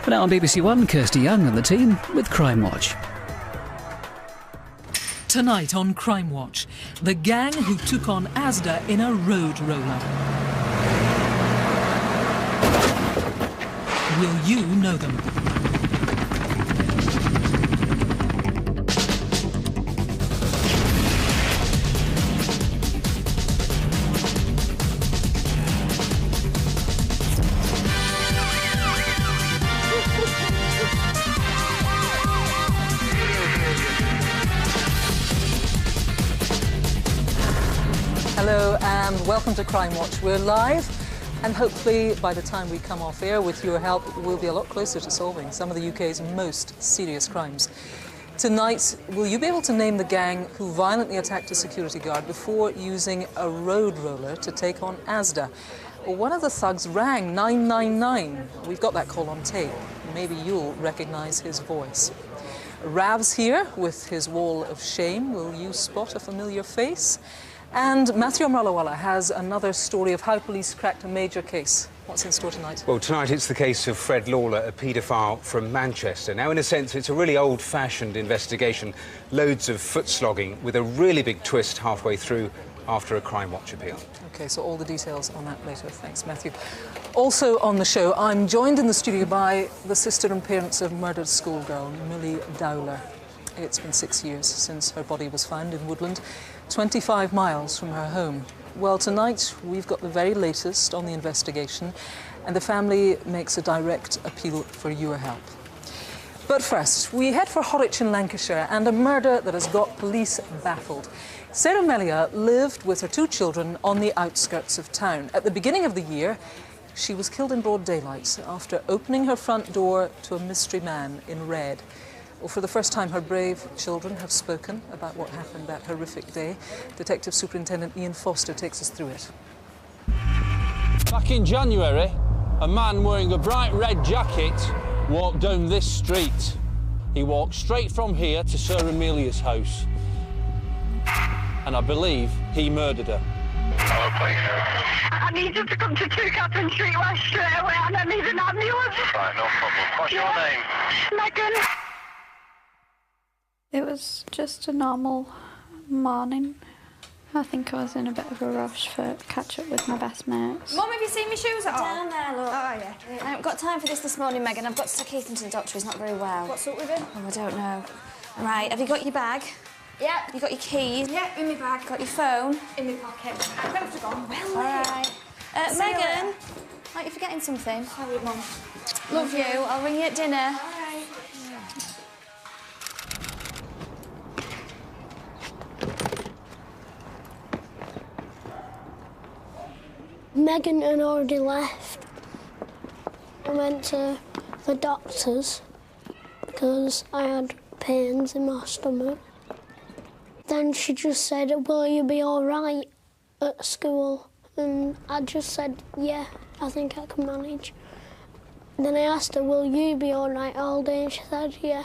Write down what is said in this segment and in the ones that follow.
But now on BBC One, Kirsty Young and the team with Crimewatch. Tonight on Crimewatch, the gang who took on Asda in a road roller. Will you know them? Hello and welcome to Crimewatch. We're live and hopefully by the time we come off air with your help we'll be a lot closer to solving some of the UK's most serious crimes. Tonight, will you be able to name the gang who violently attacked a security guard before using a road roller to take on Asda? Well, one of the thugs rang 999. We've got that call on tape. Maybe you'll recognise his voice. Rav's here with his wall of shame. Will you spot a familiar face? And Matthew Amralawala has another story of how police cracked a major case. What's in store tonight? Well, tonight it's the case of Fred Lawler, a paedophile from Manchester. Now, in a sense, it's a really old-fashioned investigation. Loads of foot-slogging with a really big twist halfway through after a Crimewatch appeal. OK, so all the details on that later. Thanks, Matthew. Also on the show, I'm joined in the studio by the sister and parents of murdered schoolgirl, Milly Dowler. It's been 6 years since her body was found in Woodland, 25 miles from her home. Well, tonight we've got the very latest on the investigation and the family makes a direct appeal for your help. But first, we head for Harwich in Lancashire and a murder that has got police baffled. Sarah Melia lived with her 2 children on the outskirts of town. At the beginning of the year, she was killed in broad daylight after opening her front door to a mystery man in red. Well, for the first time, her brave children have spoken about what happened that horrific day. Detective Superintendent Ian Foster takes us through it. Back in January, a man wearing a bright red jacket walked down this street. He walked straight from here to Sarah Melia's house. And I believe he murdered her. Hello, please. I need you to come to 2 Catherine Street West straight away and I need an ambulance. Right, no problem. What's your name? Megan. It was just a normal morning. I think I was in a bit of a rush for catch up with my best mates. Mum, have you seen my shoes at all? Down there, look. Oh, yeah. I haven't got time for this morning, Megan. I've got to take Ethan to the doctor. He's not very well. What's up with him? Oh, I don't know. Right, have you got your bag? Yeah. You got your keys? Yeah, in my bag. Got your phone? In my pocket. I'm going to go. Well, all right. Megan, aren't you forgetting something? Sorry, Mum. Love you. I'll ring you at dinner. All right. Megan had already left. I went to the doctor's because I had pains in my stomach. Then she just said, will you be all right at school? And I just said, yeah, I think I can manage. Then I asked her, will you be all right all day? And she said, yeah.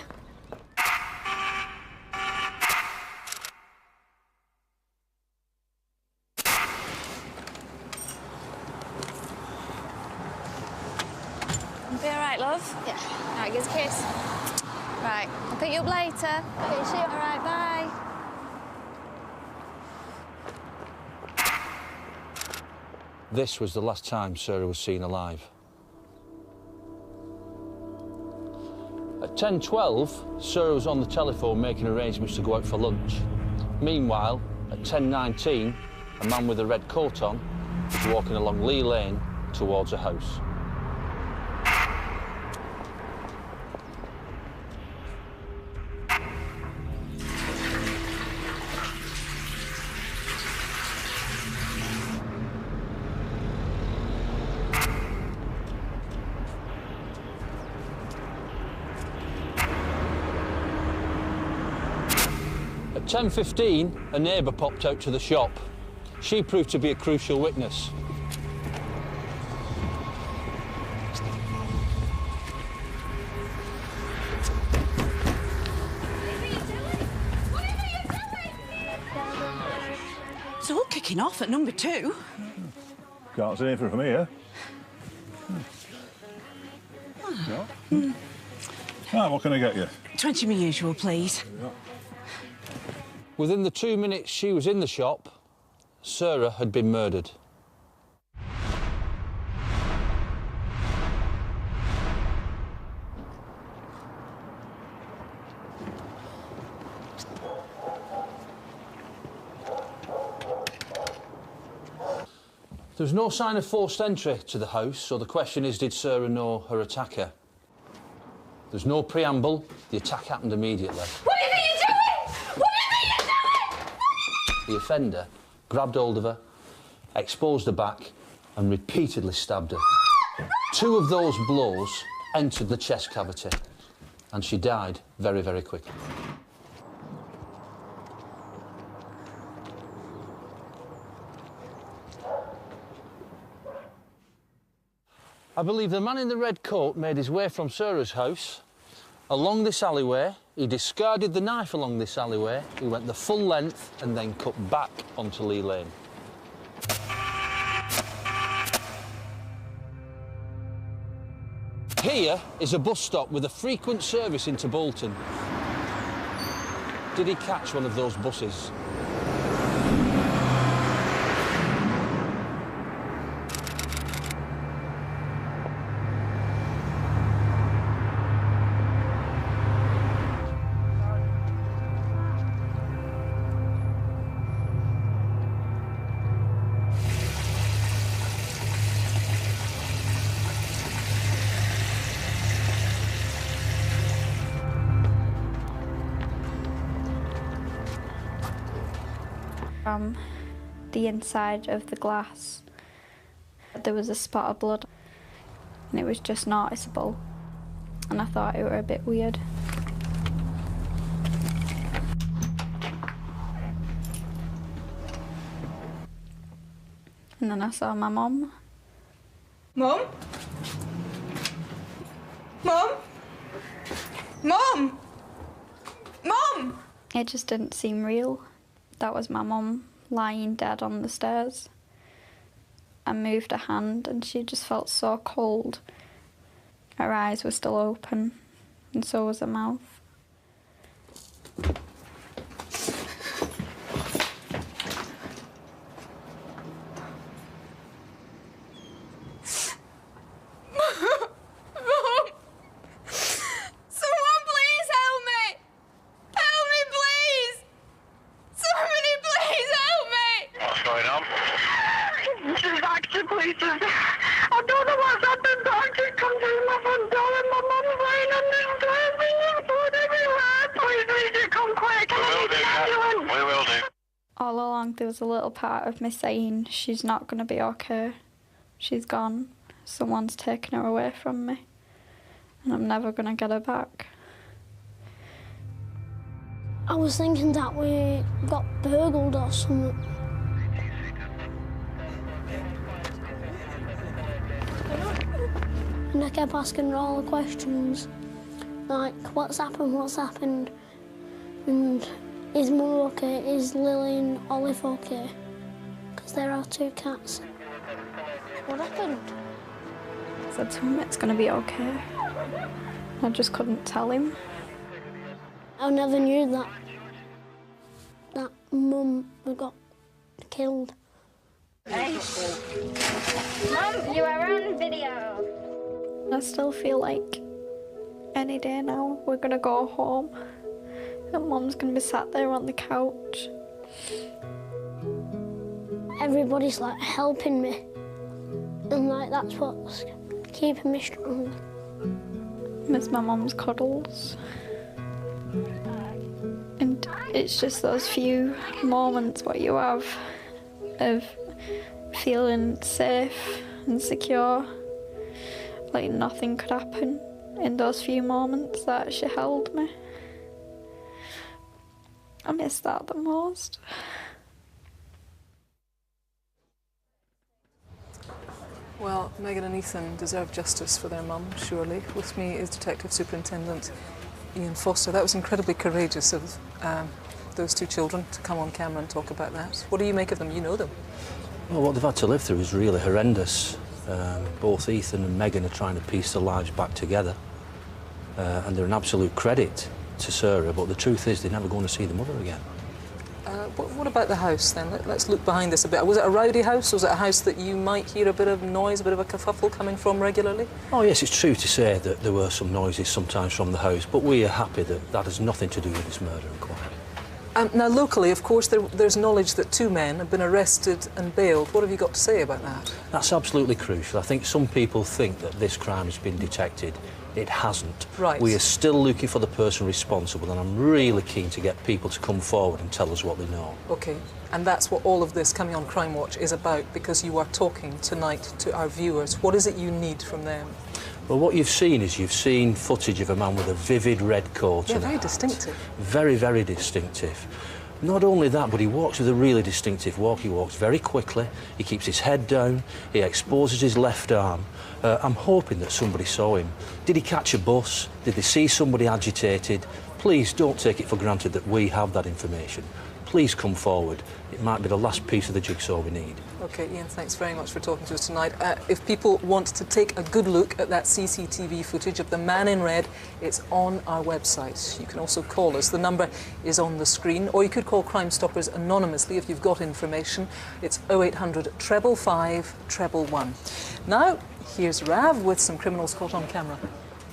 Be all right, love? Yeah. All right, give us a kiss. Right, I'll pick you up later. Okay, see you. All right, bye. This was the last time Sarah was seen alive. At 10:12, Sarah was on the telephone making arrangements to go out for lunch. Meanwhile, at 10:19, a man with a red coat on was walking along Lee Lane towards a house. At 10:15, a neighbour popped out to the shop. She proved to be a crucial witness. It's all kicking off at number 2. Can't see anything from here. No. Right, what can I get you? 20 my usual, please. Within the 2 minutes she was in the shop, Sarah had been murdered. There's no sign of forced entry to the house, so the question is, did Sarah know her attacker? There's no preamble. The attack happened immediately. What do you think you're doing? What do you think you're doing? The offender grabbed hold of her, exposed her back and repeatedly stabbed her. 2 of those blows entered the chest cavity and she died very, very quickly. I believe the man in the red coat made his way from Sarah's house along this alleyway. He discarded the knife along this alleyway. He went the full length and then cut back onto Lee Lane. Here is a bus stop with a frequent service into Bolton. Did he catch one of those buses? From the inside of the glass, there was a spot of blood and it was just noticeable, and I thought it were a bit weird. And then I saw my mum. Mum? Mum? Mum? Mum? It just didn't seem real. That was my mum lying dead on the stairs. I moved her hand and she just felt so cold. Her eyes were still open and so was her mouth. All along there was a little part of me saying, she's not going to be okay. She's gone. Someone's taken her away from me. And I'm never going to get her back. I was thinking that we got burgled or something. And I kept asking her all the questions, like, what's happened, and is Mum okay, is Lily and Olive okay? Because there are 2 cats. What happened? I said to him, it's going to be okay. I just couldn't tell him. I never knew that Mum got killed. Hey. Mum, you are on video. I still feel like any day now we're going to go home and Mum's going to be sat there on the couch. Everybody's like helping me, and like that's what's keeping me strong. Miss my mum's cuddles. And it's just those few moments what you have of feeling safe and secure. Like nothing could happen in those few moments that she held me. I miss that the most. Well, Megan and Ethan deserve justice for their mum, surely. With me is Detective Superintendent Ian Foster. That was incredibly courageous of those 2 children to come on camera and talk about that. What do you make of them? You know them. Well, what they've had to live through is really horrendous. Both Ethan and Megan are trying to piece their lives back together. and they're an absolute credit to Sarah, but the truth is they're never going to see the mother again. What about the house, then? Let's look behind this a bit. Was it a rowdy house? Was it a house that you might hear a bit of noise, a bit of a kerfuffle coming from regularly? Oh, yes, it's true to say that there were some noises sometimes from the house, but we are happy that that has nothing to do with this murder inquiry. Now, locally, of course, there's knowledge that 2 men have been arrested and bailed. What have you got to say about that? That's absolutely crucial. I think some people think that this crime has been detected. It hasn't. Right. We are still looking for the person responsible, and I'm really keen to get people to come forward and tell us what they know. OK. And that's what all of this coming on Crimewatch is about, because you are talking tonight to our viewers. What is it you need from them? Well, what you've seen is you've seen footage of a man with a vivid red coat. Yeah, very distinctive. Very, very distinctive. Not only that, but he walks with a really distinctive walk. He walks very quickly, he keeps his head down, he exposes his left arm. I'm hoping that somebody saw him. Did he catch a bus? Did they see somebody agitated? Please don't take it for granted that we have that information. Please come forward. It might be the last piece of the jigsaw we need. OK, Ian, thanks very much for talking to us tonight. If people want to take a good look at that CCTV footage of the man in red, it's on our website. You can also call us. The number is on the screen, or you could call Crime Stoppers anonymously if you've got information. It's 0800 555 111. Now, here's Rav with some criminals caught on camera.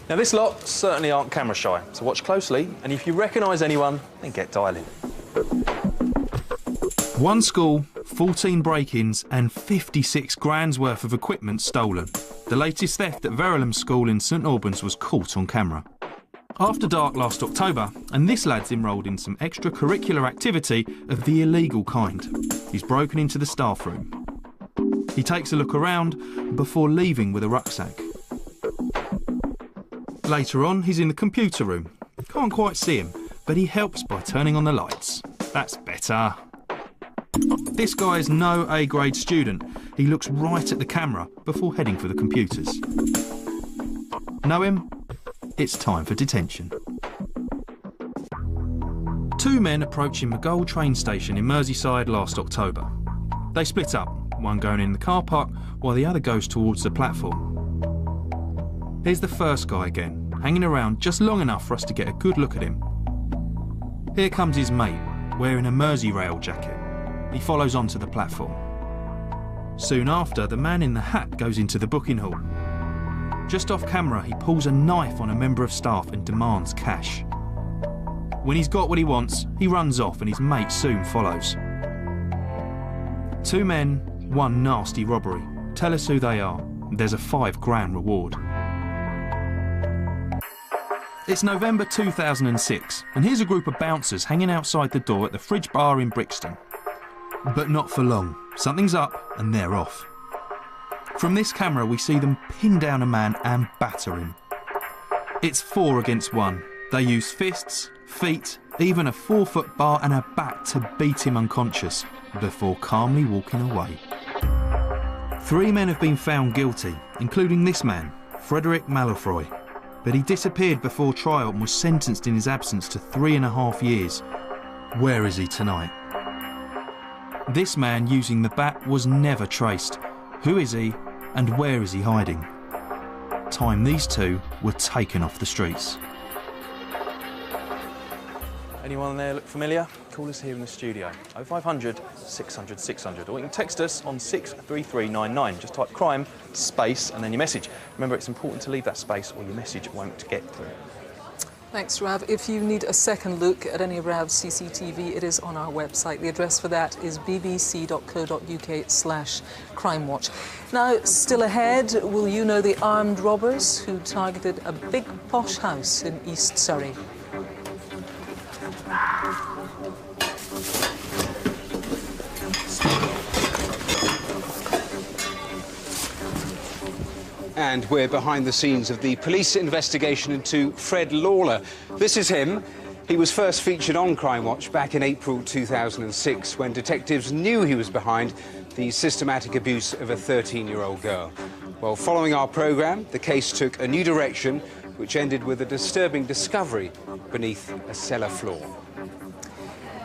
Now, this lot certainly aren't camera shy, so watch closely, and if you recognise anyone, then get dialing. 1 school, 14 break-ins and 56 grand's worth of equipment stolen. The latest theft at Verulam School in St Albans was caught on camera. After dark last October, and this lad's enrolled in some extracurricular activity of the illegal kind. He's broken into the staff room. He takes a look around before leaving with a rucksack. Later on, he's in the computer room. Can't quite see him, but he helps by turning on the lights. That's better. This guy is no A-grade student. He looks right at the camera before heading for the computers. Know him? It's time for detention. 2 men approaching Maghull train station in Merseyside last October. They split up, one going in the car park while the other goes towards the platform. Here's the first guy again, hanging around just long enough for us to get a good look at him. Here comes his mate, wearing a Merseyrail jacket. He follows onto the platform. Soon after, the man in the hat goes into the booking hall. Just off camera, he pulls a knife on a member of staff and demands cash. When he's got what he wants, he runs off and his mate soon follows. 2 men, 1 nasty robbery. Tell us who they are. There's a £5 grand reward. It's November 2006, and here's a group of bouncers hanging outside the door at the Fridge Bar in Brixton. But not for long. Something's up and they're off. From this camera we see them pin down a man and batter him. It's 4 against 1. They use fists, feet, even a 4-foot bar and a bat to beat him unconscious before calmly walking away. 3 men have been found guilty, including this man, Frederick Malafroy. But he disappeared before trial and was sentenced in his absence to 3.5 years. Where is he tonight? This man using the bat was never traced. Who is he and where is he hiding? Time these 2 were taken off the streets. Anyone there look familiar? Call us here in the studio. 0500 600 600, or you can text us on 63399. Just type crime, space, and then your message. Remember, it's important to leave that space or your message won't get through. Thanks, Rav. If you need a second look at any of Rav's CCTV, it is on our website. The address for that is bbc.co.uk/crimewatch. Now, still ahead, will you know the armed robbers who targeted a big posh house in East Surrey? And we're behind the scenes of the police investigation into Fred Lawler. This is him. He was first featured on Crimewatch back in April 2006 when detectives knew he was behind the systematic abuse of a 13-year-old girl. Well, following our programme, the case took a new direction, which ended with a disturbing discovery beneath a cellar floor.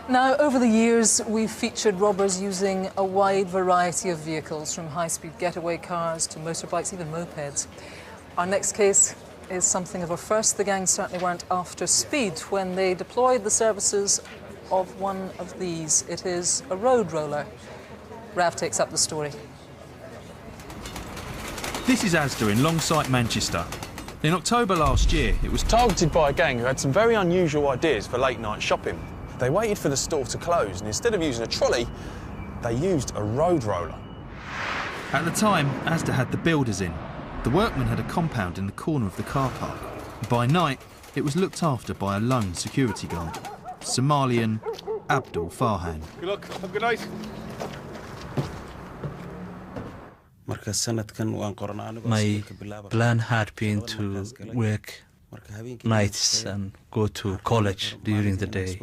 Now, over the years, we've featured robbers using a wide variety of vehicles, from high-speed getaway cars to motorbikes, even mopeds. Our next case is something of a first. The gang certainly weren't after speed when they deployed the services of one of these. It is a road roller. Rav takes up the story. This is Asda in Longsight, Manchester. In October last year, it was Targeted by a gang who had some very unusual ideas for late-night shopping. They waited for the store to close, and instead of using a trolley, they used a road roller. At the time, Asda had the builders in. The workmen had a compound in the corner of the car park. By night, it was looked after by a lone security guard, Somalian Abdul Farhan. Good luck. Have a good night. My plan had been to work nights and go to college during the day.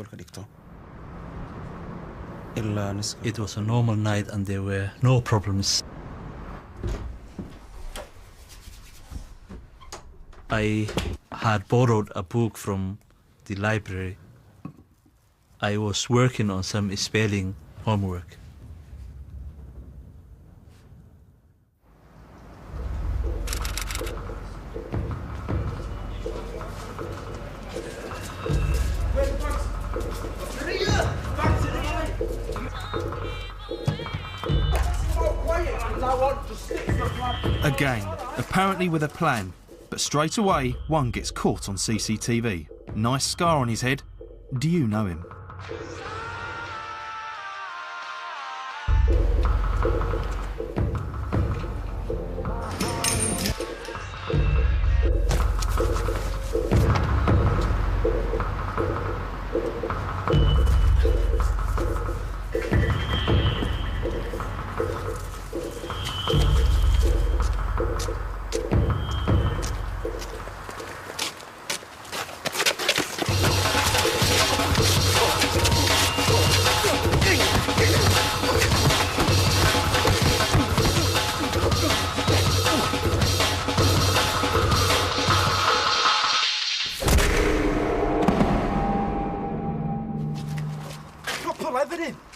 It was a normal night and there were no problems. I had borrowed a book from the library. I was working on some spelling homework. A gang, apparently with a plan, but straight away one gets caught on CCTV. Nice scar on his head. Do you know him?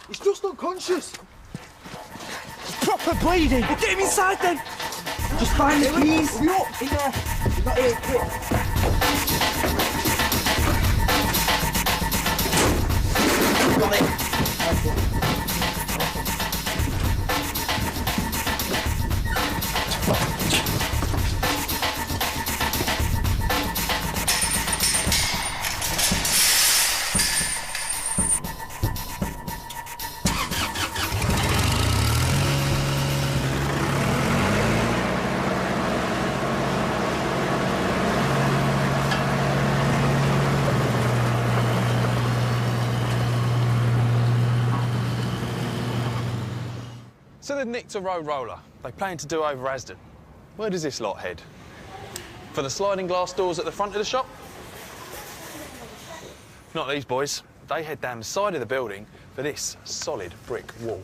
He's just unconscious. He's proper bleeding. Well, get him inside then. Just find the keys. Hurry up, in there. He's not here, quick. Got it. So they've nicked a road roller. They plan to do over Asda. Where does this lot head? For the sliding glass doors at the front of the shop? Not these boys. They head down the side of the building for this solid brick wall.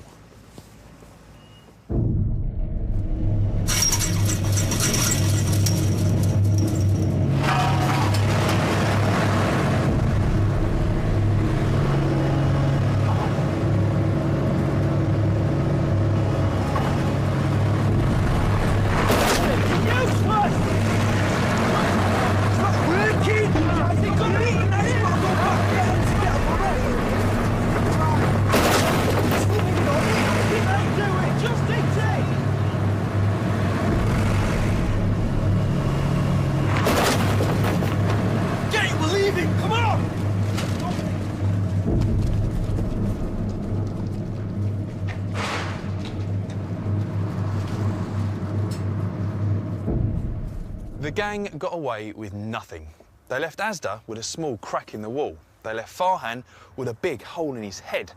The gang got away with nothing. They left Asda with a small crack in the wall. They left Farhan with a big hole in his head.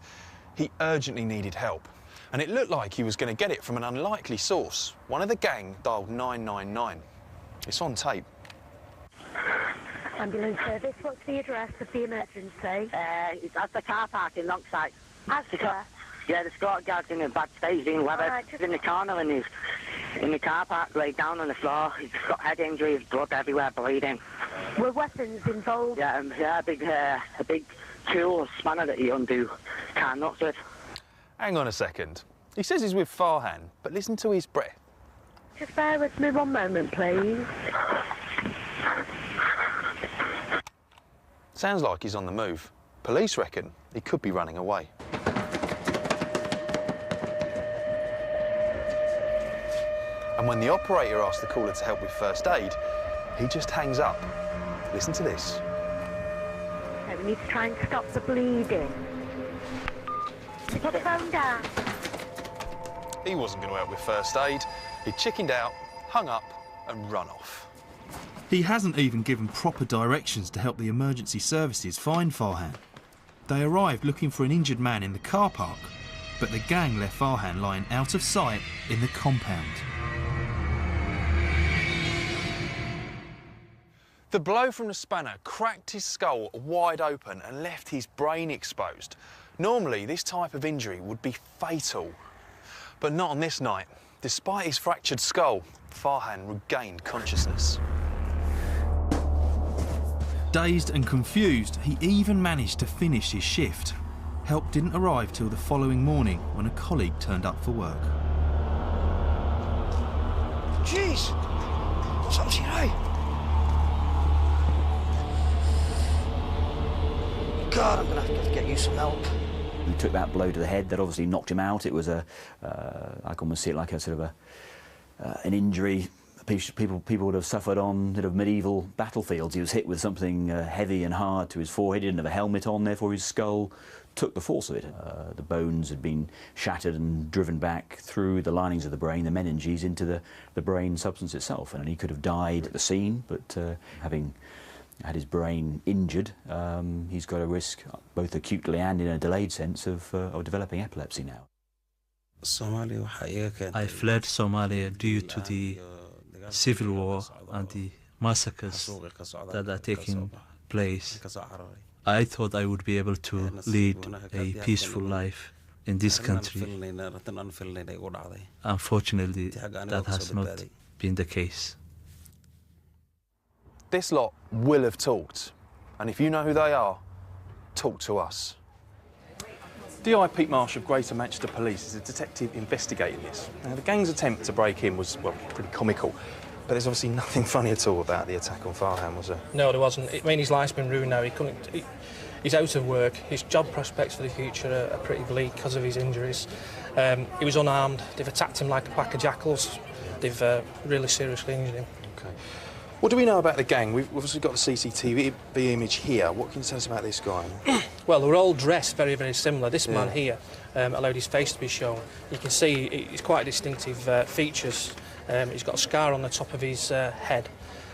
He urgently needed help. And it looked like he was going to get it from an unlikely source. One of the gang dialed 999. It's on tape. Ambulance service, what's the address of the emergency? It's at the car park in Longsight. Asda? Yeah, the Scott guard's in a bad state. He's in weather. Right, He's in the corner and he's in the car park, laid down on the floor. He's got head injuries, blood everywhere, bleeding. Were weapons involved? Yeah, a big tool, spanner that he undo car nuts with. Hang on a second. He says he's with Farhan, but listen to his breath. Just bear with me one moment, please. Sounds like he's on the move. Police reckon he could be running away. And when the operator asks the caller to help with first aid, he just hangs up. Listen to this. Okay, we need to try and stop the bleeding. Put the phone down. He wasn't going to help with first aid. He chickened out, hung up and run off. He hasn't even given proper directions to help the emergency services find Farhan. They arrived looking for an injured man in the car park, but the gang left Farhan lying out of sight in the compound. The blow from the spanner cracked his skull wide open and left his brain exposed. Normally, this type of injury would be fatal, but not on this night. Despite his fractured skull, Farhan regained consciousness. Dazed and confused, he even managed to finish his shift. Help didn't arrive till the following morning when a colleague turned up for work. Jeez! What's up to you now? God, I'm gonna have to get you some help. He took that blow to the head that obviously knocked him out. It was I can almost see it like a sort of an injury people would have suffered on sort of medieval battlefields. He was hit with something heavy and hard to his forehead. He didn't have a helmet on, therefore his skull took the force of it. The bones had been shattered and driven back through the linings of the brain, the meninges, into the brain substance itself. And he could have died at the scene, but having had his brain injured, he's got a risk, both acutely and in a delayed sense, of developing epilepsy now. I fled Somalia due to the civil war and the massacres that are taking place. I thought I would be able to lead a peaceful life in this country. Unfortunately, that has not been the case. This lot will have talked, and if you know who they are, talk to us. DI Pete Marsh of Greater Manchester Police is a detective investigating this. Now, the gang's attempt to break in was, well, pretty comical, but there's obviously nothing funny at all about the attack on Farhan, was there? No, there wasn't. I mean, his life's been ruined now. He's out of work. His job prospects for the future are pretty bleak because of his injuries. He was unarmed. They've attacked him like a pack of jackals. They've really seriously injured him. OK. What do we know about the gang? We've obviously got the CCTV image here. What can you tell us about this guy? Well, they're all dressed very, very similar. This man here allowed his face to be shown. You can see he's quite distinctive features. He's got a scar on the top of his head.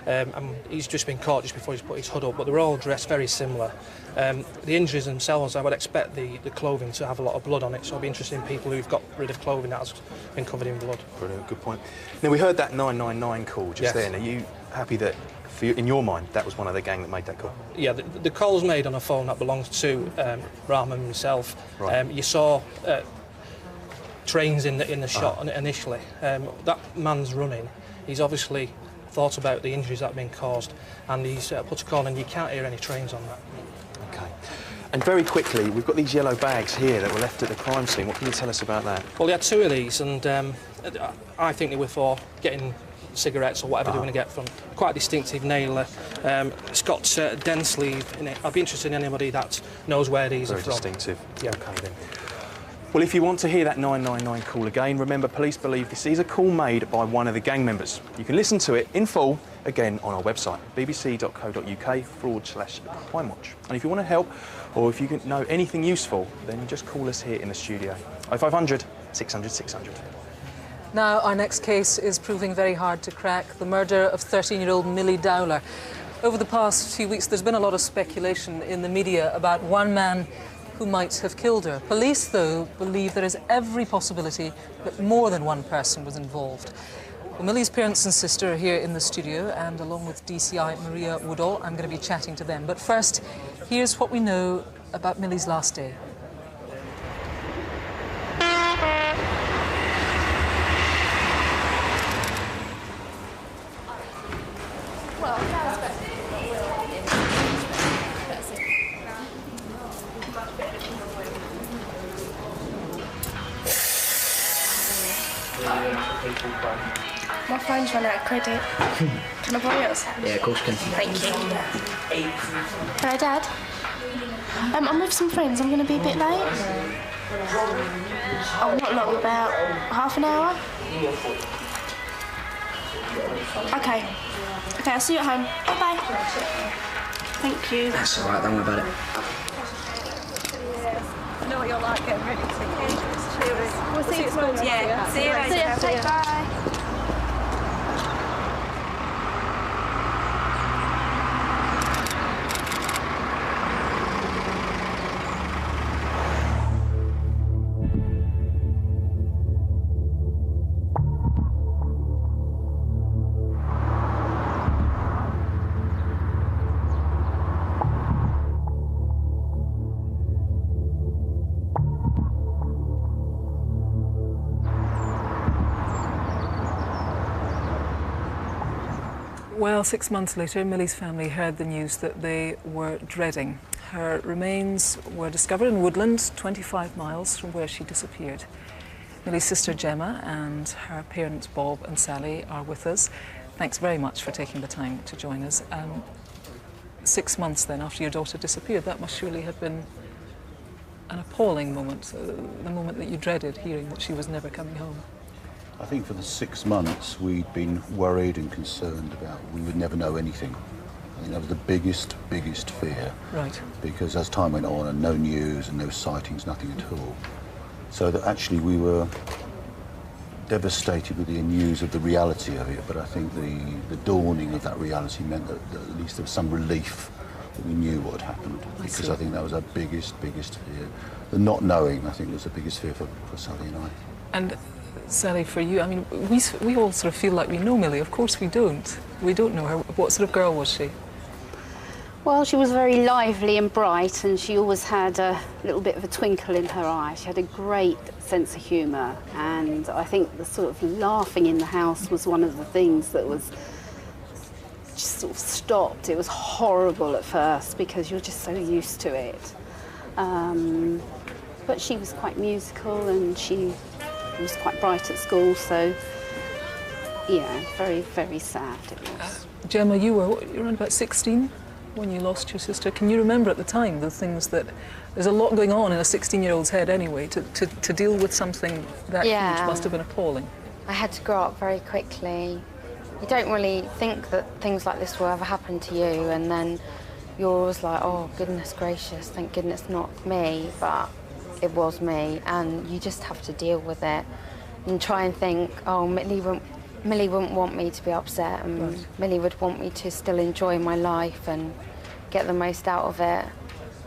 And he's just been caught just before he's put his hood up, but they're all dressed very similar. The injuries themselves, I would expect the clothing to have a lot of blood on it, so it'll be interesting in people who've got rid of clothing that has been covered in blood. Brilliant, good point. Now, we heard that 999 call just then. Are you happy that, in your mind, that was one of the gang that made that call? Yeah, the call was made on a phone that belongs to Rahman himself. Right. You saw trains in the shot initially. That man's running. He's obviously thought about the injuries that have been caused, and he's put a call in. You can't hear any trains on that. OK. And very quickly, we've got these yellow bags here that were left at the crime scene. What can you tell us about that? Well, he had two of these, and I think they were for getting cigarettes or whatever they were going to get from. Quite a distinctive nailer. It's got den sleeve in it. I'd be interested in anybody that knows where these are from. Very distinctive. Yeah. OK, then. Well, if you want to hear that 999 call again, remember, police believe this is a call made by one of the gang members. You can listen to it in full, again, on our website, bbc.co.uk/crimewatch. And if you want to help, or if you know anything useful, then just call us here in the studio. 0500 600 600. Now, our next case is proving very hard to crack, the murder of 13-year-old Milly Dowler. Over the past few weeks, there's been a lot of speculation in the media about one man who might have killed her. Police, though, believe there is every possibility that more than one person was involved. Well, Millie's parents and sister are here in the studio, and along with DCI Maria Woodall, I'm going to be chatting to them. But first, here's what we know about Millie's last day. My phone's run out of credit. Can I borrow yours? Yeah, of course you can. Thank you. Hello, Dad. I'm with some friends. I'm going to be a bit late. Oh, not long, about half an hour. Okay. Okay, I'll see you at home. Bye-bye. Thank you. That's all right, don't worry about it. I know what you're like getting ready to take dangerous. We'll see you tomorrow. Yeah, see you later. See you. Bye. Well, 6 months later, Millie's family heard the news that they were dreading. Her remains were discovered in woodland, 25 miles from where she disappeared. Millie's sister Gemma and her parents Bob and Sally are with us. Thanks very much for taking the time to join us. 6 months then after your daughter disappeared, that must surely have been an appalling moment, the moment that you dreaded hearing that she was never coming home. I think for the 6 months we'd been worried and concerned about we would never know anything. I think that was the biggest fear. Right. Because as time went on and no news and no sightings, nothing at all. So that actually we were devastated with the news of the reality of it, but I think the dawning of that reality meant that at least there was some relief that we knew what had happened. Because I think that was our biggest fear. The not knowing, I think, was the biggest fear for Sally and I. And Sally, for you, I mean, we all sort of feel like we know Millie. Of course we don't. We don't know her. What sort of girl was she? Well, she was very lively and bright, and she always had a little bit of a twinkle in her eye. She had a great sense of humour, and I think the sort of laughing in the house was one of the things that was just sort of stopped. It was horrible at first because you're just so used to it. But she was quite musical, and she was quite bright at school, so yeah, very sad it was. Gemma, you were around about 16 when you lost your sister. Can you remember at the time the things that... There's a lot going on in a 16-year-old's head anyway. To deal with something that huge must have been appalling. I had to grow up very quickly. You don't really think that things like this will ever happen to you, and then you're always like, oh, goodness gracious, thank goodness not me, but it was me, and you just have to deal with it and try and think, oh, Millie wouldn't want me to be upset, and right. Millie would want me to still enjoy my life and get the most out of it.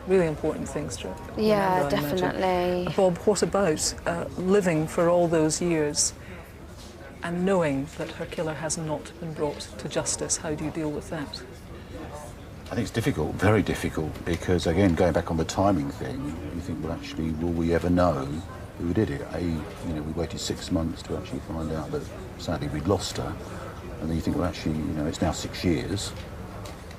Really important things to remember, yeah, definitely. Bob, what about living for all those years and knowing that her killer has not been brought to justice? How do you deal with that? I think it's difficult, very difficult, because again, going back on the timing thing, you think, well, actually, will we ever know who did it? We waited 6 months to actually find out that sadly we'd lost her, and then you think, well, actually, it's now 6 years.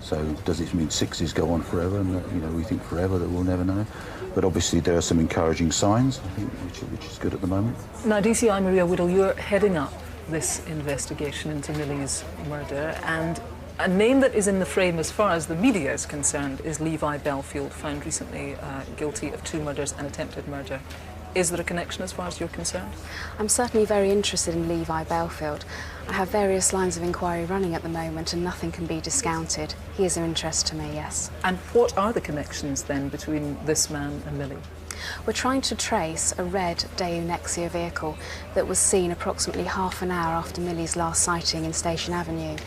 So does it mean 6s go on forever, and we think forever that we'll never know? But obviously there are some encouraging signs, I think, which is good at the moment. Now, DCI Maria Whittle, you're heading up this investigation into Millie's murder, and a name that is in the frame as far as the media is concerned is Levi Belfield, found recently guilty of 2 murders and attempted murder. Is there a connection as far as you're concerned? I'm certainly very interested in Levi Belfield. I have various lines of inquiry running at the moment, and nothing can be discounted. He is of interest to me, yes. And what are the connections then between this man and Millie? We're trying to trace a red Daewoo Nexia vehicle that was seen approximately half an hour after Millie's last sighting in Station Avenue.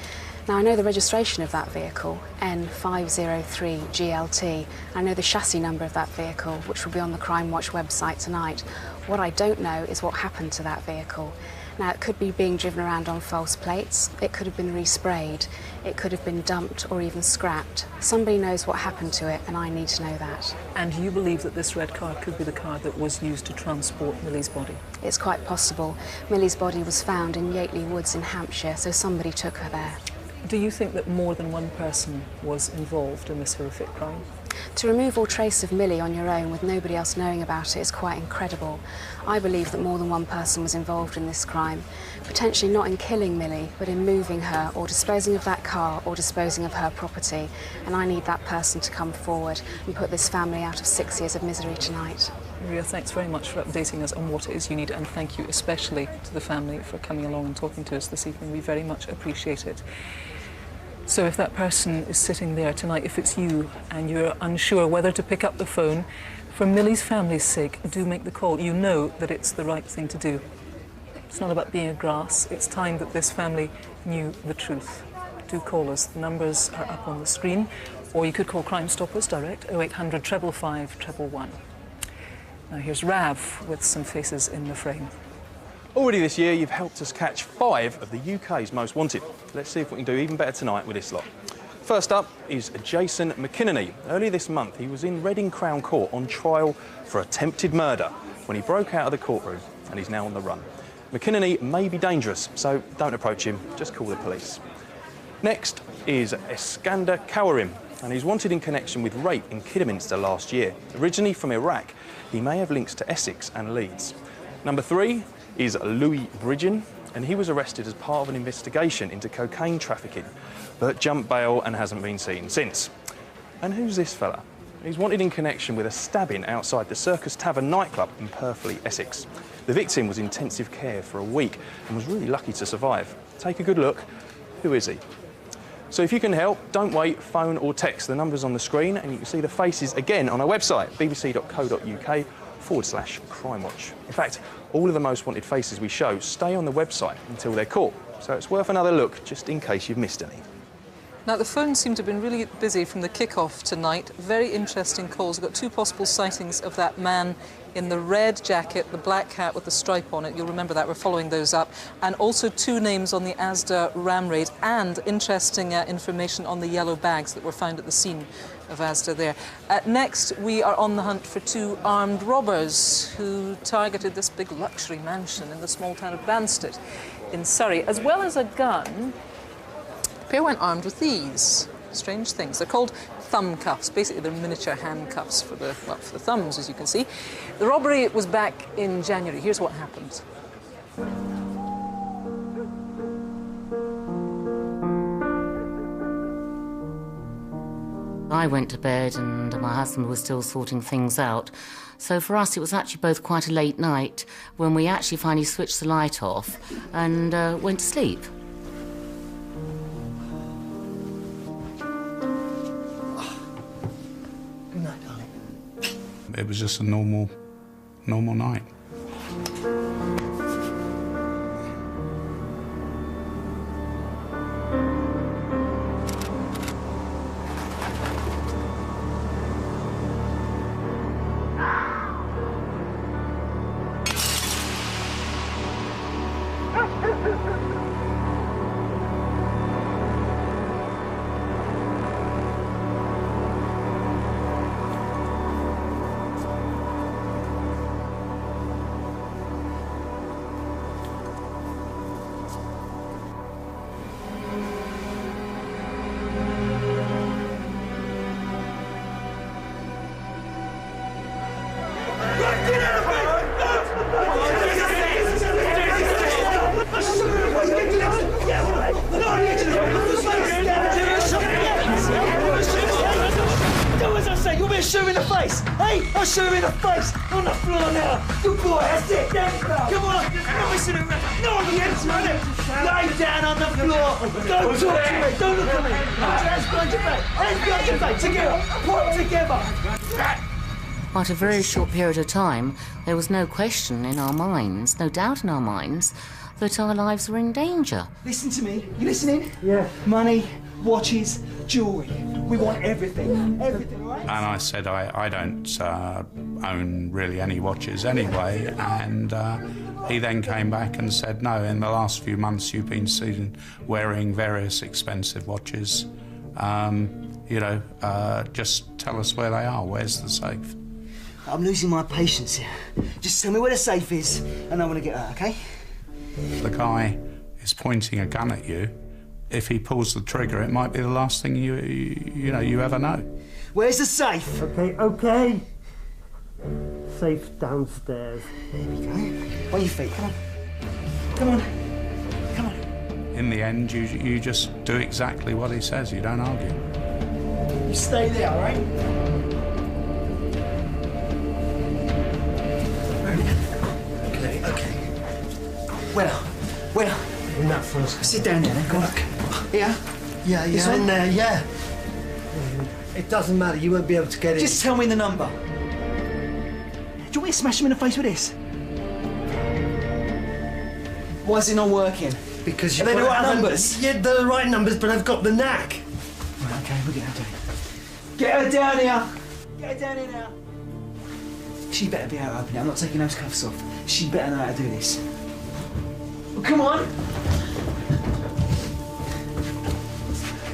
Now, I know the registration of that vehicle, N503GLT. I know the chassis number of that vehicle, which will be on the Crimewatch website tonight. What I don't know is what happened to that vehicle. Now, it could be being driven around on false plates, it could have been resprayed, it could have been dumped or even scrapped. Somebody knows what happened to it, and I need to know that. And you believe that this red car could be the car that was used to transport Millie's body? It's quite possible. Millie's body was found in Yateley Woods in Hampshire, so somebody took her there. Do you think that more than one person was involved in this horrific crime? To remove all trace of Millie on your own with nobody else knowing about it is quite incredible. I believe that more than one person was involved in this crime, potentially not in killing Millie, but in moving her or disposing of that car or disposing of her property. And I need that person to come forward and put this family out of 6 years of misery tonight. Maria, thanks very much for updating us on what it is you need, and thank you especially to the family for coming along and talking to us this evening. We very much appreciate it. So if that person is sitting there tonight, if it's you and you're unsure whether to pick up the phone, for Millie's family's sake, do make the call. You know that it's the right thing to do. It's not about being a grass. It's time that this family knew the truth. Do call us. The numbers are up on the screen, or you could call Crime Stoppers direct, 0800 555 111. Now here's Rav with some faces in the frame. Already this year, you've helped us catch 5 of the UK's most wanted. Let's see if we can do even better tonight with this lot. First up is Jason McKinney. Earlier this month, he was in Reading Crown Court on trial for attempted murder when he broke out of the courtroom, and he's now on the run. McKinney may be dangerous, so don't approach him, just call the police. Next is Iskander Kawarim, and he's wanted in connection with rape in Kidderminster last year. Originally from Iraq, he may have links to Essex and Leeds. Number 3 is Louis Bridgen, and he was arrested as part of an investigation into cocaine trafficking, but jumped bail and hasn't been seen since. And who's this fella? He's wanted in connection with a stabbing outside the Circus Tavern nightclub in Purfleet, Essex. The victim was in intensive care for a week and was really lucky to survive. Take a good look. Who is he? So if you can help, don't wait, phone or text. The number's on the screen, and you can see the faces again on our website, bbc.co.uk/Crimewatch. In fact, all of the most wanted faces we show stay on the website until they're caught, so it's worth another look just in case you've missed any. Now, the phones seem to have been really busy from the kick-off tonight. Very interesting calls. We've got 2 possible sightings of that man in the red jacket, the black hat with the stripe on it. You'll remember that. We're following those up. And also 2 names on the Asda ram raid, and interesting information on the yellow bags that were found at the scene of Asda there. Next, we are on the hunt for 2 armed robbers who targeted this big luxury mansion in the small town of Banstead in Surrey. As well as a gun, the pair went armed with these strange things. They're called thumb cuffs. Basically, they're miniature handcuffs for the thumbs, as you can see. The robbery was back in January. Here's what happened. I went to bed and my husband was still sorting things out. So for us, it was actually both quite a late night when we actually finally switched the light off and went to sleep. It was just a normal night. Shoot him in the face! On the floor now! Good boy, that's it! There you go! Come on! No missing around! No one gets on it! Lay down on the floor! Don't talk to me! Don't look at me! Hands behind your back! Hands behind your back! Together! Put together! After a very short period of time, there was no question in our minds, no doubt in our minds, that our lives were in danger. Listen to me. You listening? Yeah. Money, watches, jewellery. We want everything. Everything, right? And I said, I don't own really any watches anyway. And he then came back and said, no, in the last few months you've been seen wearing various expensive watches. Just tell us where they are. Where's the safe? I'm losing my patience here. Just tell me where the safe is and I want to get out, OK? The guy is pointing a gun at you if he pulls the trigger, it might be the last thing you ever know. Where's the safe? Okay. Safe downstairs. There we go. On your feet, come on. Come on. Come on. In the end, you just do exactly what he says. You don't argue. You stay there, all right? Okay. Well. In that first. Sit down there then, go on. Yeah? Yeah, in there, yeah. It doesn't matter, you won't be able to get in. Just tell me the number. Do you want me to smash him in the face with this? Why is it not working? Because Are they the right numbers? Yeah, they're the right numbers, but I've got the knack. Right, okay, we'll get her down. Get her down here! Get her down here now. She better be able to open it. I'm not taking those cuffs off. She better know how to do this. Well, come on!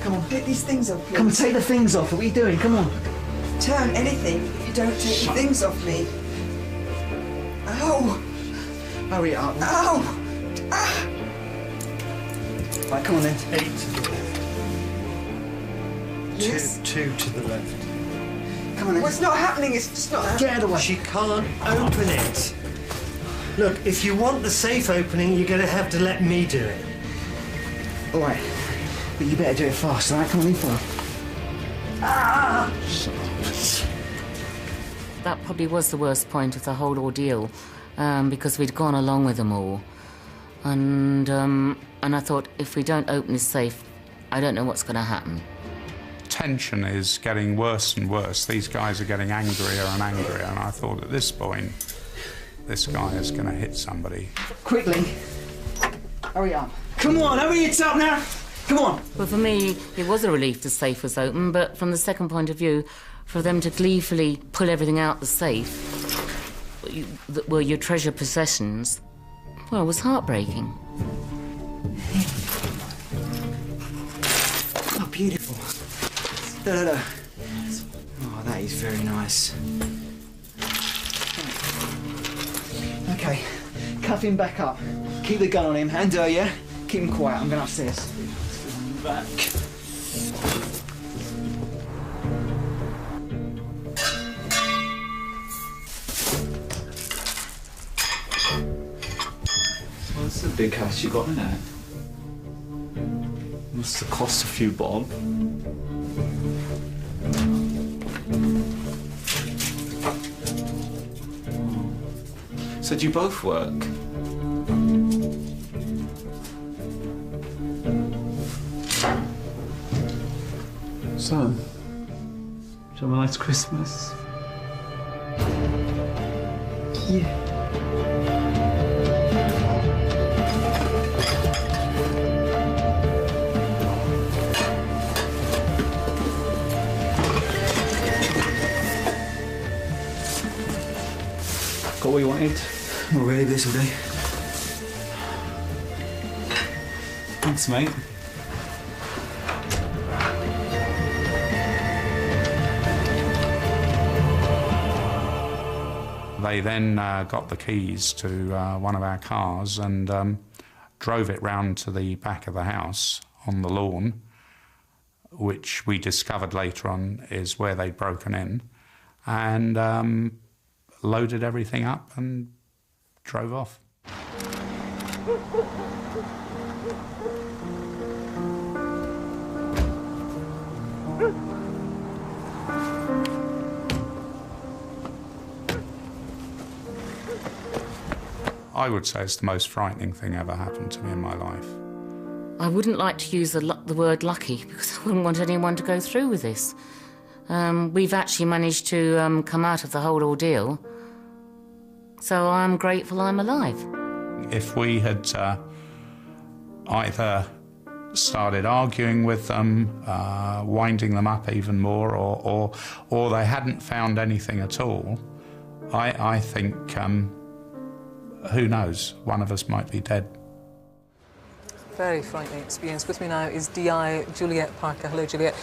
Come on. Get these things off, please. Come on, take the things off. What are you doing? Come on. Turn anything if you don't take the things off me. Ow! Hurry up. Ow! Ah! Right, come on then. 8 to the left. Yes. 2 to the left. Come on then. What's not happening? It's just not happening. Get out of the way. She can't open it. Look, if you want the safe opening, you're going to have to let me do it. All right. But you better do it fast, all right? Come on, lean forward. Ah! That probably was the worst point of the whole ordeal, because we'd gone along with them all. And I thought, if we don't open this safe, I don't know what's going to happen. Tension is getting worse and worse. These guys are getting angrier and angrier, and I thought at this point, this guy is going to hit somebody. Quickly. Hurry up. Come on, hurry it up now. Come on. Well, for me, it was a relief the safe was open, but from the second point of view, for them to gleefully pull everything out the safe, that were your treasured possessions, well, it was heartbreaking. Oh, beautiful. No. Oh, that is very nice. Okay, cuff him back up. Keep the gun on him, and yeah? Keep him quiet, I'm going upstairs. Back. What's the big house you got in there? Must have cost a few bob. So do you both work? So, do you have a nice Christmas? Yeah. Got what you wanted? Not really, but this will do. Thanks, mate. They then got the keys to one of our cars and drove it round to the back of the house on the lawn, which we discovered later on is where they'd broken in, and loaded everything up and drove off. I would say it's the most frightening thing ever happened to me in my life. I wouldn't like to use the word lucky, because I wouldn't want anyone to go through with this. We've actually managed to come out of the whole ordeal, so I'm grateful I'm alive. If we had either started arguing with them, winding them up even more, or they hadn't found anything at all, I think, who knows, one of us might be dead. Very frightening experience. With me now is DI Juliet Parker. Hello, Juliet.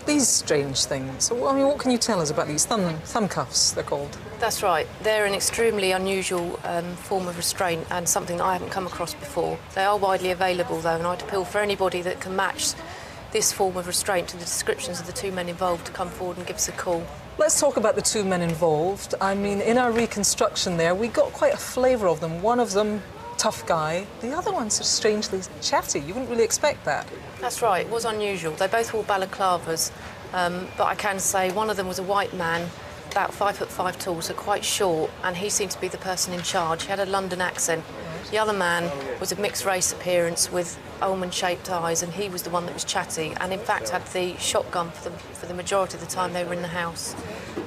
these strange things. So, I mean, what can you tell us about these thumb cuffs, they're called? That's right. They're an extremely unusual form of restraint and something that I haven't come across before. They are widely available, though, and I'd appeal for anybody that can match this form of restraint to the descriptions of the two men involved to come forward and give us a call. Let's talk about the two men involved. I mean, in our reconstruction there, we got quite a flavour of them. One of them, tough guy. The other one's just strangely chatty. You wouldn't really expect that. That's right. It was unusual. They both wore balaclavas, but I can say one of them was a white man, about 5'5" tall, so quite short, and he seemed to be the person in charge. He had a London accent. The other man was a mixed-race appearance with almond-shaped eyes, and he was the one that was chatty, and in fact had the shotgun for the majority of the time they were in the house.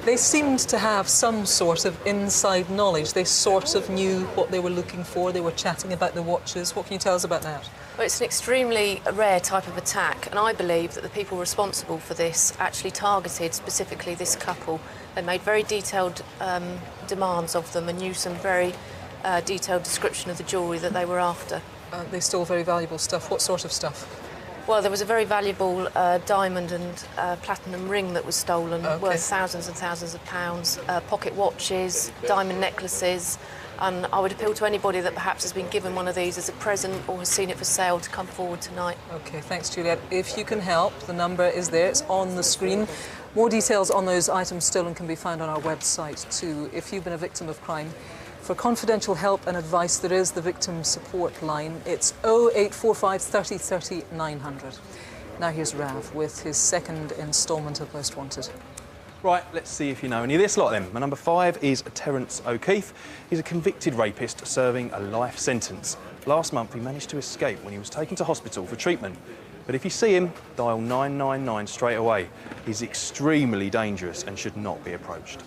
They seemed to have some sort of inside knowledge. They sort of knew what they were looking for. They were chatting about the watches. What can you tell us about that? Well, it's an extremely rare type of attack, and I believe that the people responsible for this actually targeted specifically this couple. They made very detailed demands of them and used some very detailed description of the jewellery that they were after. They stole very valuable stuff. What sort of stuff? Well, there was a very valuable diamond and platinum ring that was stolen, worth thousands and thousands of pounds, pocket watches, diamond necklaces, and I would appeal to anybody that perhaps has been given one of these as a present or has seen it for sale to come forward tonight. OK, thanks, Juliet. If you can help, the number is there. It's on the screen. More details on those items stolen can be found on our website too. If you've been a victim of crime, for confidential help and advice, there is the victim support line. It's 0845 30 30 900. Now here's Rav with his second instalment of Most Wanted. Right, let's see if you know any of this lot then. My number 5 is Terence O'Keefe. He's a convicted rapist serving a life sentence. Last month he managed to escape when he was taken to hospital for treatment. But if you see him, dial 999 straight away. He's extremely dangerous and should not be approached.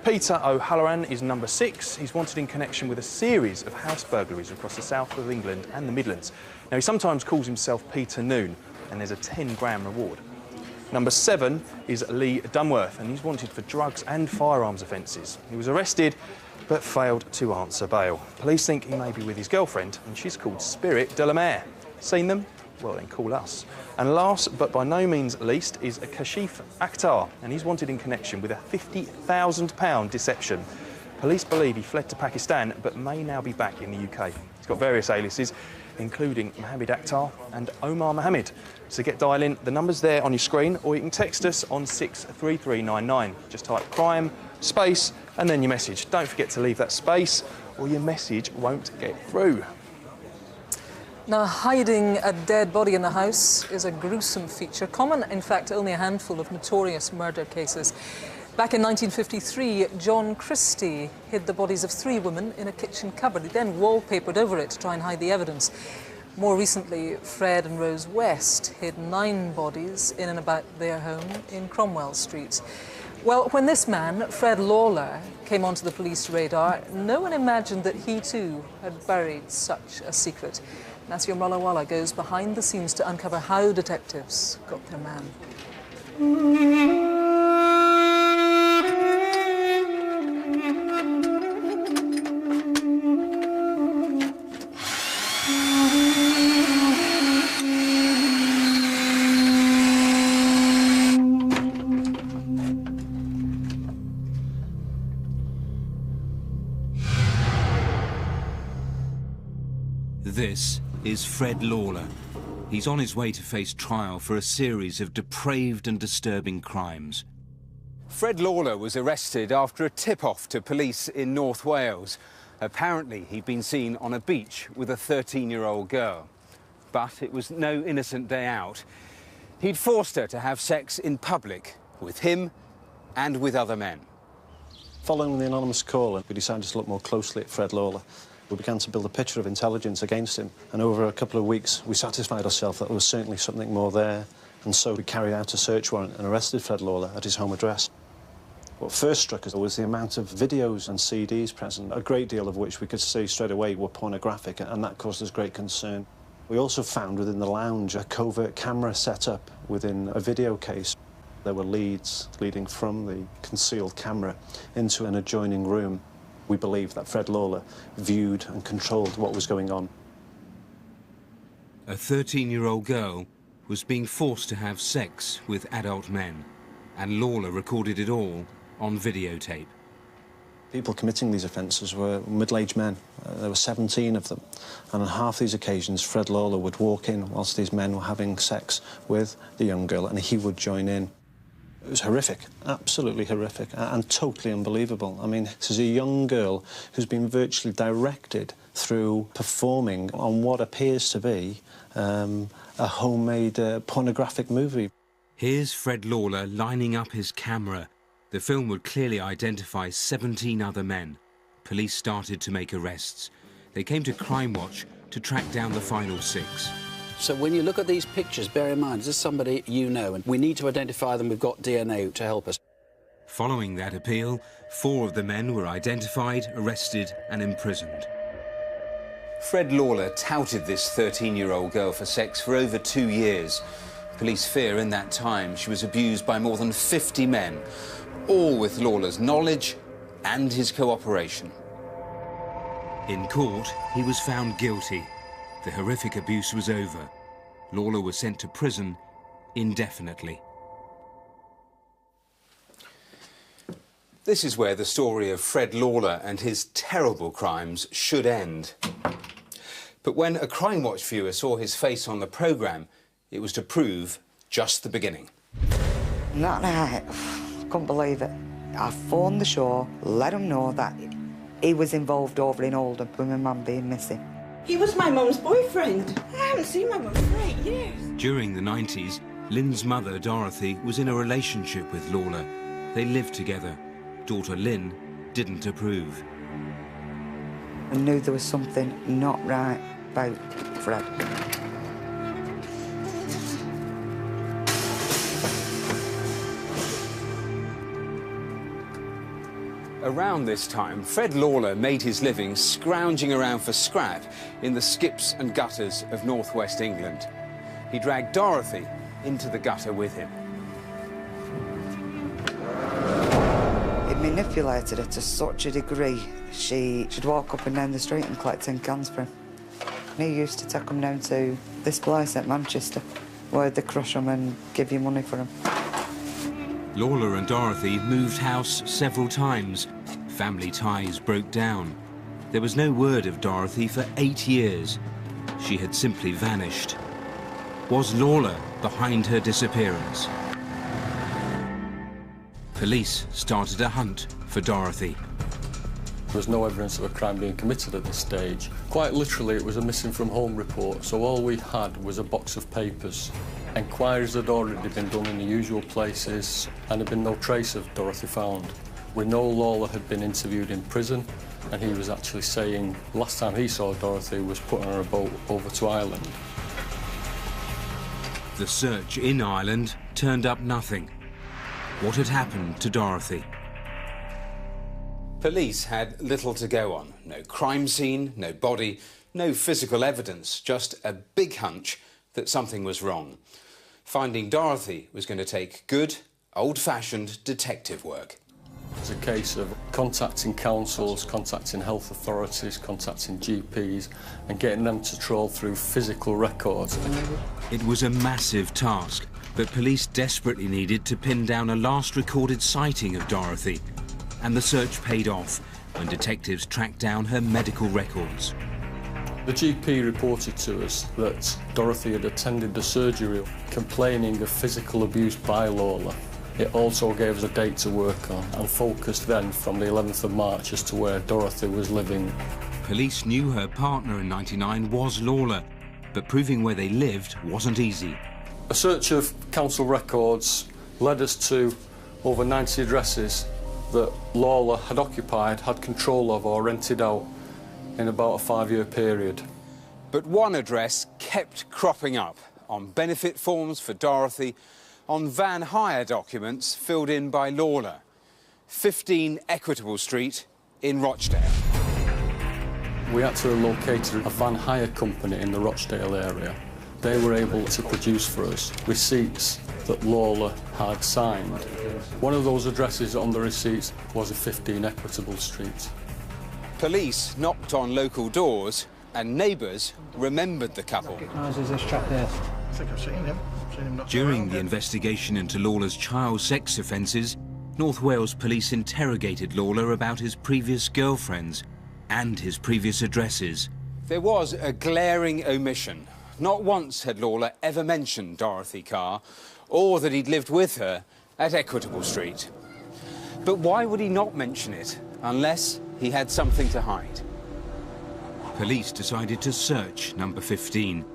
Peter O'Halloran is number 6. He's wanted in connection with a series of house burglaries across the south of England and the Midlands. Now, he sometimes calls himself Peter Noon, and there's a 10-grand reward. Number 7 is Lee Dunworth, and he's wanted for drugs and firearms offences. He was arrested, but failed to answer bail. Police think he may be with his girlfriend, and she's called Spirit de la Mer. Seen them? Well, then call us. And last, but by no means least, is Kashif Akhtar, and he's wanted in connection with a £50,000 deception. Police believe he fled to Pakistan, but may now be back in the UK. He's got various aliases, including Mohammed Akhtar and Omar Mohammed. So get dialing. The number's there on your screen, or you can text us on 63399. Just type crime, space, and then your message. Don't forget to leave that space, or your message won't get through. Now, hiding a dead body in the house is a gruesome feature, common, in fact, only a handful of notorious murder cases. Back in 1953, John Christie hid the bodies of 3 women in a kitchen cupboard. He then wallpapered over it to try and hide the evidence. More recently, Fred and Rose West hid 9 bodies in and about their home in Cromwell Street. Well, when this man, Fred Lawler, came onto the police radar, no one imagined that he too had buried such a secret. Nasir Mullawala goes behind the scenes to uncover how detectives got their man. This is Fred Lawler. He's on his way to face trial for a series of depraved and disturbing crimes. Fred Lawler was arrested after a tip-off to police in North Wales. Apparently, he'd been seen on a beach with a 13-year-old girl. But it was no innocent day out. He'd forced her to have sex in public with him and with other men. Following the anonymous call, we decided to look more closely at Fred Lawler. We began to build a picture of intelligence against him, and over a couple of weeks we satisfied ourselves that there was certainly something more there, and so we carried out a search warrant and arrested Fred Lawler at his home address. What first struck us was the amount of videos and CDs present, a great deal of which we could see straight away were pornographic, and that caused us great concern. We also found within the lounge a covert camera set up within a video case. There were leads leading from the concealed camera into an adjoining room. We believe that Fred Lawler viewed and controlled what was going on. A 13-year-old girl was being forced to have sex with adult men, and Lawler recorded it all on videotape. People committing these offences were middle-aged men. There were 17 of them. And on half these occasions, Fred Lawler would walk in whilst these men were having sex with the young girl, and he would join in. It was horrific, absolutely horrific, and totally unbelievable. I mean, this is a young girl who's been virtually directed through performing on what appears to be a homemade pornographic movie. Here's Fred Lawler lining up his camera. The film would clearly identify 17 other men. Police started to make arrests. They came to Crimewatch to track down the final 6. So when you look at these pictures, bear in mind, this is somebody you know, and we need to identify them. We've got DNA to help us. Following that appeal, 4 of the men were identified, arrested and imprisoned. Fred Lawler touted this 13-year-old girl for sex for over 2 years. Police fear in that time she was abused by more than 50 men, all with Lawler's knowledge and his cooperation. In court, he was found guilty. The horrific abuse was over. Lawler was sent to prison indefinitely. This is where the story of Fred Lawler and his terrible crimes should end. But when a Crimewatch viewer saw his face on the programme, it was to prove just the beginning. That night, couldn't believe it. I phoned the show, let them know that he was involved over in Oldham with my mum being missing. He was my mum's boyfriend. I haven't seen my mum for 8 years. During the 90s, Lynn's mother, Dorothy, was in a relationship with Lawler. They lived together. Daughter Lynn didn't approve. I knew there was something not right about Fred. Around this time, Fred Lawler made his living scrounging around for scrap in the skips and gutters of northwest England. He dragged Dorothy into the gutter with him. It manipulated her to such a degree, she'd walk up and down the street and collect 10 cans for him. And he used to take them down to this place at Manchester, where they crush them and give you money for them. Lawler and Dorothy moved house several times. Family ties broke down. There was no word of Dorothy for 8 years. She had simply vanished. Was Lawler behind her disappearance? Police started a hunt for Dorothy. There was no evidence of a crime being committed at this stage. Quite literally, it was a missing from home report, so all we had was a box of papers. Enquiries had already been done in the usual places, and there had been no trace of Dorothy found. We know Lawler had been interviewed in prison, and he was actually saying last time he saw Dorothy was put on a boat over to Ireland. The search in Ireland turned up nothing. What had happened to Dorothy? Police had little to go on. No crime scene, no body, no physical evidence, just a big hunch that something was wrong. Finding Dorothy was going to take good, old-fashioned detective work. It's a case of contacting councils, contacting health authorities, contacting GPs, and getting them to trawl through physical records. It was a massive task, but police desperately needed to pin down a last recorded sighting of Dorothy. And the search paid off when detectives tracked down her medical records. The GP reported to us that Dorothy had attended the surgery complaining of physical abuse by Lawler. It also gave us a date to work on and focused then from the 11th of March as to where Dorothy was living. Police knew her partner in '99 was Lawler, but proving where they lived wasn't easy. A search of council records led us to over 90 addresses that Lawler had occupied, had control of or rented out in about a 5-year period. But one address kept cropping up on benefit forms for Dorothy, on van hire documents filled in by Lawler. 15 Equitable Street in Rochdale. We actually located a van hire company in the Rochdale area. They were able to produce for us receipts that Lawler had signed. One of those addresses on the receipts was a 15 Equitable Street. Police knocked on local doors and neighbours remembered the couple. Recognises this chap here? I think I've seen him. During the investigation into Lawler's child sex offences, North Wales police interrogated Lawler about his previous girlfriends and his previous addresses. There was a glaring omission. Not once had Lawler ever mentioned Dorothy Carr, or that he'd lived with her at Equitable Street. But why would he not mention it, unless he had something to hide? Police decided to search number 15.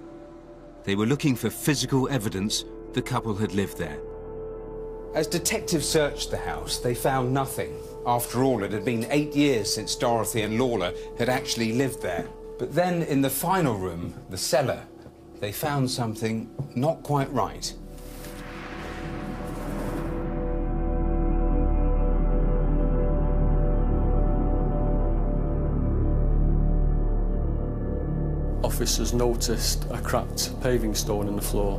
They were looking for physical evidence the couple had lived there. As detectives searched the house, they found nothing. After all, it had been 8 years since Dorothy and Lawler had actually lived there. But then, in the final room, the cellar, they found something not quite right. Officers noticed a cracked paving stone in the floor.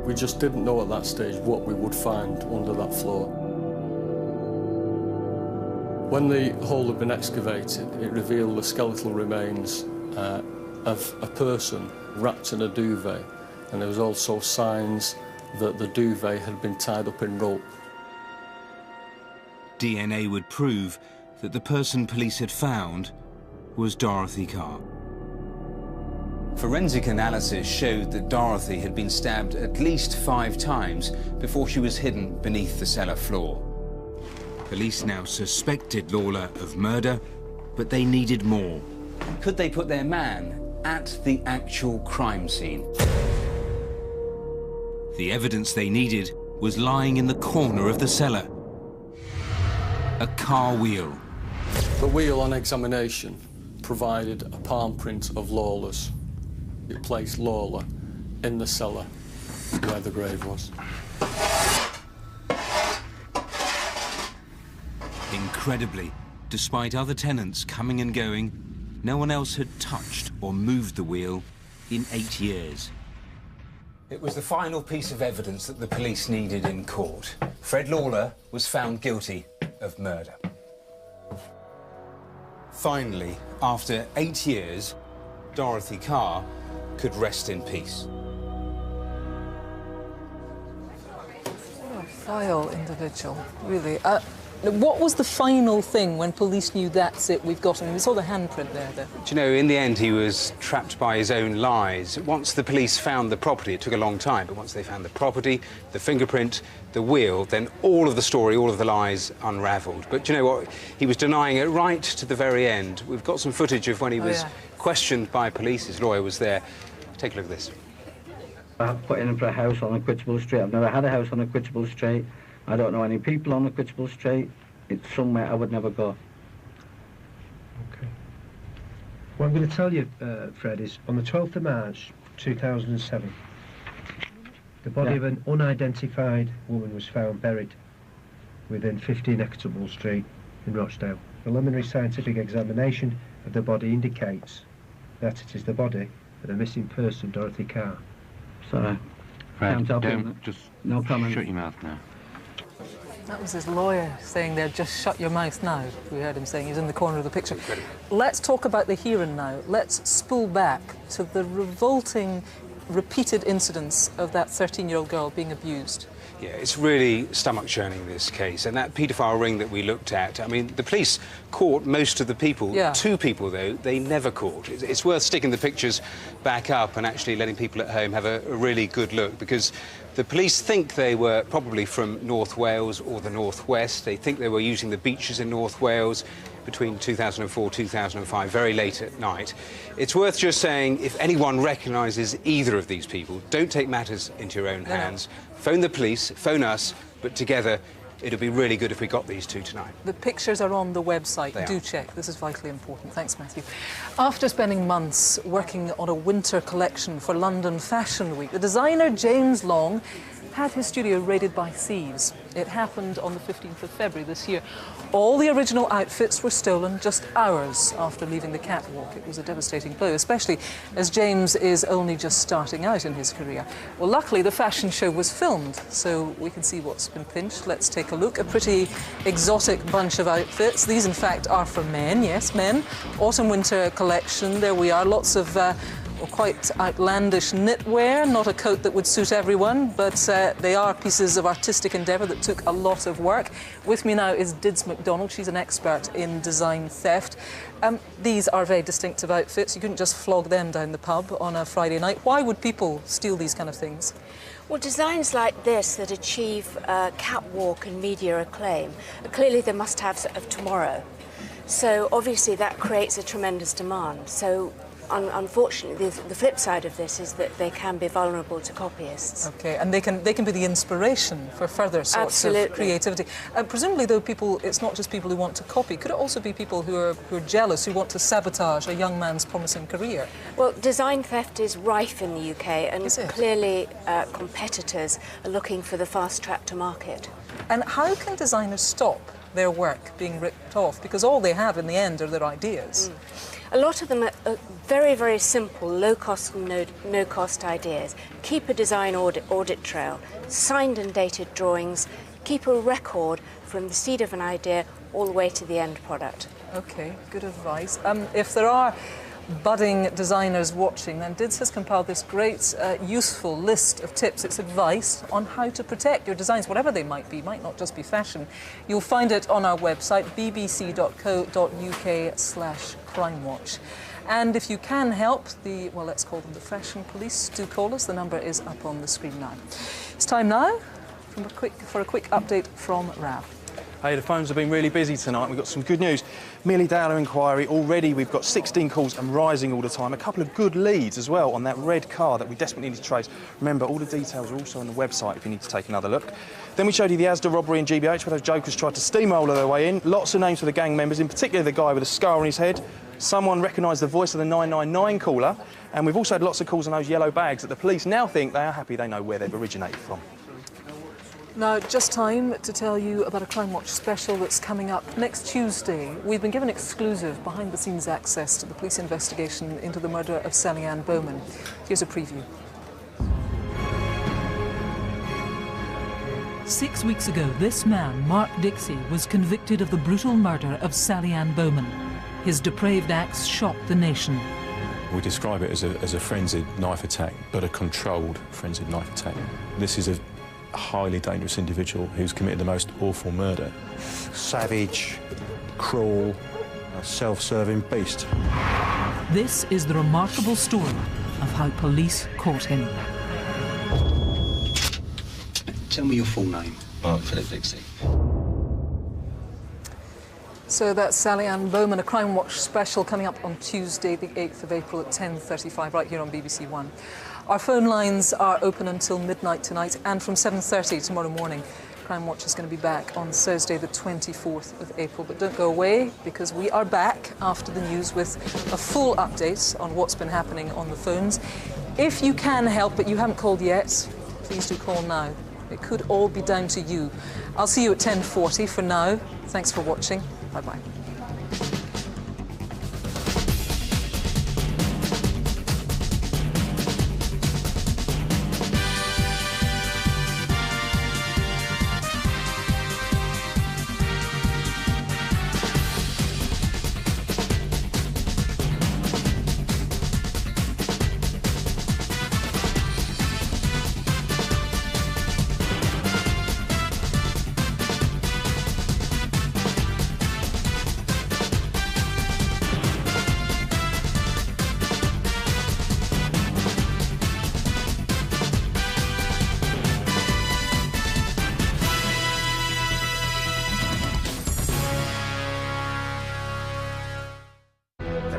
We just didn't know at that stage what we would find under that floor. When the hole had been excavated, it revealed the skeletal remains of a person wrapped in a duvet, and there was also signs that the duvet had been tied up in rope. DNA would prove that the person police had found was Dorothy Carr. Forensic analysis showed that Dorothy had been stabbed at least 5 times before she was hidden beneath the cellar floor. Police now suspected Lawler of murder, but they needed more. Could they put their man at the actual crime scene? The evidence they needed was lying in the corner of the cellar. A car wheel. The wheel on examination provided a palm print of Lawler's. It placed Lawler in the cellar where the grave was. Incredibly, despite other tenants coming and going, no one else had touched or moved the wheel in 8 years. It was the final piece of evidence that the police needed in court. Fred Lawler was found guilty of murder. Finally, after 8 years, Dorothy Carr could rest in peace. What a vile individual, really. What was the final thing when police knew that's it, we've got him? We saw the handprint there, though. Do you know, in the end, he was trapped by his own lies. Once the police found the property, it took a long time, but once they found the property, the fingerprint, the wheel, then all of the story, all of the lies unravelled. But do you know what? He was denying it right to the very end. We've got some footage of when he was questioned by police. His lawyer was there. Take a look at this. I've put in for a house on Equitable Street. I've never had a house on Equitable Street. I don't know any people on Equitable Street. It's somewhere I would never go. OK. What I'm going to tell you, Fred, is on the 12th of March 2007, the body of an unidentified woman was found buried within 15 Equitable Street in Rochdale. Preliminary scientific examination of the body indicates that it is the body of the missing person, Dorothy Carr. Sorry. Fred, don't just no comment. Shut your mouth now. That was his lawyer saying there, just shut your mouth now. We heard him saying he's in the corner of the picture. Let's talk about the here and now. Let's spool back to the revolting, repeated incidents of that 13-year-old girl being abused. Yeah, it's really stomach-churning, this case. And that paedophile ring that we looked at, I mean, the police caught most of the people. Yeah. 2 people, though, they never caught. It's worth sticking the pictures back up and actually letting people at home have a really good look, because the police think they were probably from North Wales or the North West. They think they were using the beaches in North Wales between 2004, 2005, very late at night. It's worth just saying, if anyone recognises either of these people, don't take matters into your own hands. Phone the police, phone us, but together it'd be really good if we got these 2 tonight. The pictures are on the website. Do check. This is vitally important. Thanks, Matthew. After spending months working on a winter collection for London Fashion Week, the designer James Long had his studio raided by thieves. It happened on the 15th of February this year. All the original outfits were stolen just hours after leaving the catwalk. It was a devastating blow, especially as James is only just starting out in his career. Well, luckily, the fashion show was filmed, so we can see what's been pinched. Let's take a look. A pretty exotic bunch of outfits. These, in fact, are for men. Yes, men. Autumn-winter collection. There we are. Lots of quite outlandish knitwear, not a coat that would suit everyone, but they are pieces of artistic endeavour that took a lot of work. With me now is Dids MacDonald. She's an expert in design theft. These are very distinctive outfits. You couldn't just flog them down the pub on a Friday night. Why would people steal these kind of things? Well, designs like this that achieve catwalk and media acclaim are clearly the must-haves of tomorrow. So obviously that creates a tremendous demand. So unfortunately, the flip side of this is that they can be vulnerable to copyists. Okay, and they can be the inspiration for further sorts of creativity. Presumably, though, it's not just people who want to copy. Could it also be people who are jealous, who want to sabotage a young man's promising career? Well, design theft is rife in the UK, and clearly competitors are looking for the fast track to market. And how can designers stop their work being ripped off? Because all they have in the end are their ideas. A lot of them are very, very simple, low-cost and no-cost ideas. Keep a design audit trail, signed and dated drawings, keep a record from the seed of an idea all the way to the end product. OK, good advice. If there are budding designers watching, then Dids has compiled this great, useful list of tips. It's advice on how to protect your designs, whatever they might be. Might not just be fashion. You'll find it on our website, bbc.co.uk/crimewatch. And if you can help well, let's call them the fashion police, do call us. The number is up on the screen now. It's time now for a quick update from Rav. Hey, the phones have been really busy tonight. We've got some good news. Milly Dowler inquiry. Already we've got 16 calls and rising all the time. A couple of good leads as well on that red car that we desperately need to trace. Remember, all the details are also on the website if you need to take another look. Then we showed you the Asda robbery in GBH where those jokers tried to steamroller their way in. Lots of names for the gang members, in particular the guy with a scar on his head. Someone recognised the voice of the 999 caller. And we've also had lots of calls on those yellow bags that the police now think they are happy they know where they've originated from. Now, just time to tell you about a Crimewatch special that's coming up next Tuesday. We've been given exclusive behind-the-scenes access to the police investigation into the murder of Sally Ann Bowman. Here's a preview. 6 weeks ago, this man, Mark Dixie, was convicted of the brutal murder of Sally Ann Bowman. His depraved acts shocked the nation. We describe it as a frenzied knife attack, but a controlled frenzied knife attack. This is a highly dangerous individual who's committed the most awful murder. Savage, cruel, a self-serving beast. This is the remarkable story of how police caught him. Tell me your full name. Mark Philip Dixie. So that's Sally Ann Bowman, a Crimewatch special coming up on Tuesday, the 8th of April at 10:35, right here on BBC One. Our phone lines are open until midnight tonight, and from 7:30 tomorrow morning. Crimewatch is going to be back on Thursday, the 24th of April. But don't go away, because we are back after the news with a full update on what's been happening on the phones. If you can help, but you haven't called yet, please do call now. It could all be down to you. I'll see you at 10:40 for now. Thanks for watching. Bye-bye.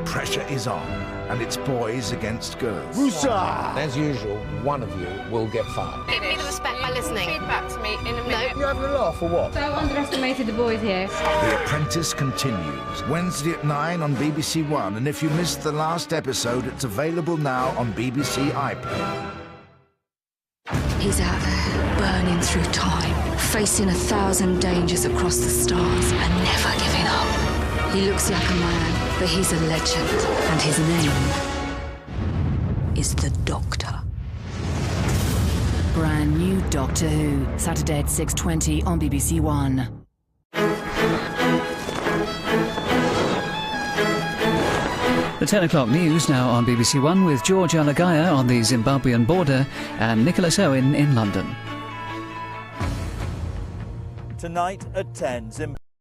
Pressure is on, and it's boys against girls. Woosah! As usual, one of you will get fired. Give me the respect by listening. Feedback to me in a minute. No, you having a laugh or what? Don't underestimate the boys here. The Apprentice continues, Wednesday at 9 on BBC One, and if you missed the last episode, it's available now on BBC iPlayer. He's out there, burning through time, facing 1,000 dangers across the stars, and never giving up. He looks like a man, but he's a legend, and his name is the Doctor. Brand new Doctor Who, Saturday at 6:20 on BBC One. The 10 o'clock news now on BBC One with George Alagaya on the Zimbabwean border and Nicholas Owen in London. Tonight at 10, Zimbabwe.